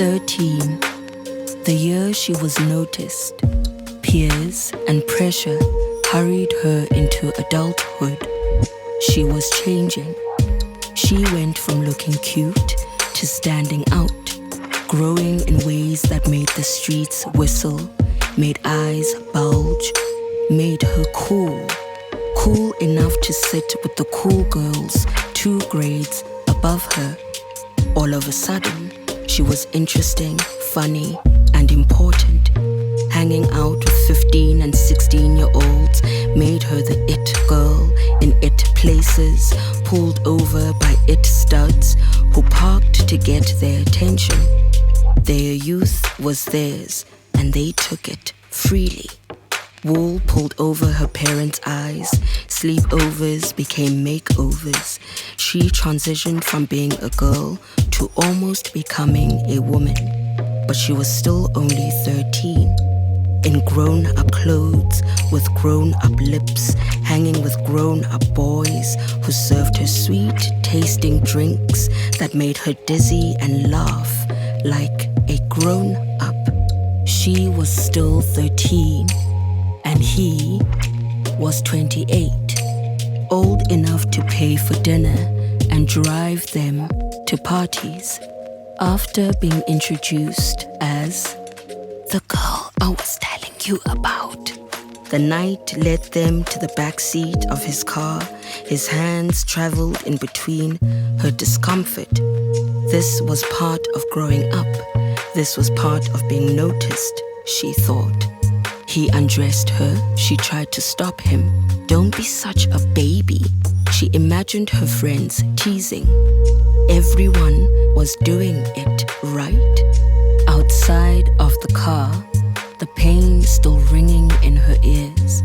13, the year she was noticed. Peers and pressure hurried her into adulthood. She was changing. She went from looking cute to standing out, growing in ways that made the streets whistle, made eyes bulge, made her cool. Cool enough to sit with the cool girls 2 grades above her. All of a sudden, she was interesting, funny, and important. Hanging out with 15 and 16-year-olds made her the it girl in it places, pulled over by it studs who parked to get their attention. Their youth was theirs, and they took it freely. Wool pulled over her parents' eyes. Sleepovers became makeovers. She transitioned from being a girl to almost becoming a woman. But she was still only 13. In grown-up clothes, with grown-up lips, hanging with grown-up boys who served her sweet-tasting drinks that made her dizzy and laugh like a grown-up. She was still 13. And he was 28, old enough to pay for dinner and drive them to parties. After being introduced as the girl I was telling you about, the night led them to the back seat of his car. His hands traveled in between her discomfort. This was part of growing up. This was part of being noticed, she thought. He undressed her. She tried to stop him. Don't be such a baby. She imagined her friends teasing. Everyone was doing it, right? Outside of the car, the pain still ringing in her ears.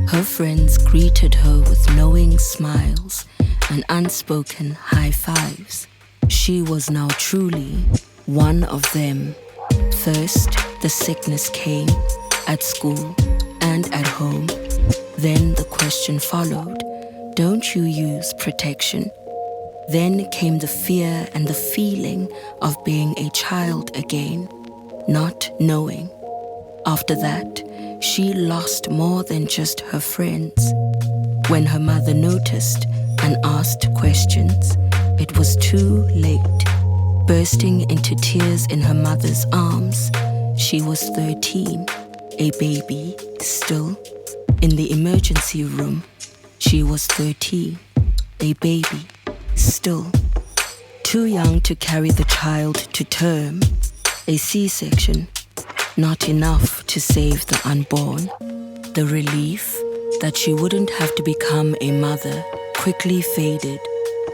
Her friends greeted her with knowing smiles and unspoken high fives. She was now truly one of them. First, the sickness came. At school and at home. Then the question followed, don't you use protection? Then came the fear and the feeling of being a child again, not knowing. After that, she lost more than just her friends. When her mother noticed and asked questions, it was too late. Bursting into tears in her mother's arms, she was 13. A baby, still. In the emergency room, she was 13. A baby, still. Too young to carry the child to term. A C-section, not enough to save the unborn. The relief that she wouldn't have to become a mother quickly faded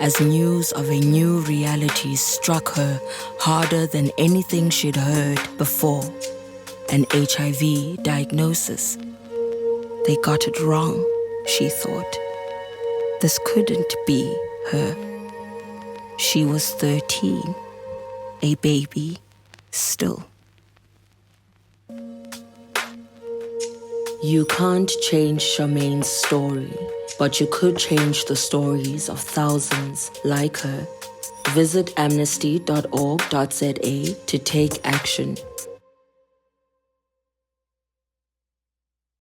as news of a new reality struck her harder than anything she'd heard before. An HIV diagnosis. They got it wrong, she thought. This couldn't be her. She was 13, a baby still. You can't change Charmaine's story, but you could change the stories of thousands like her. Visit amnesty.org.za to take action.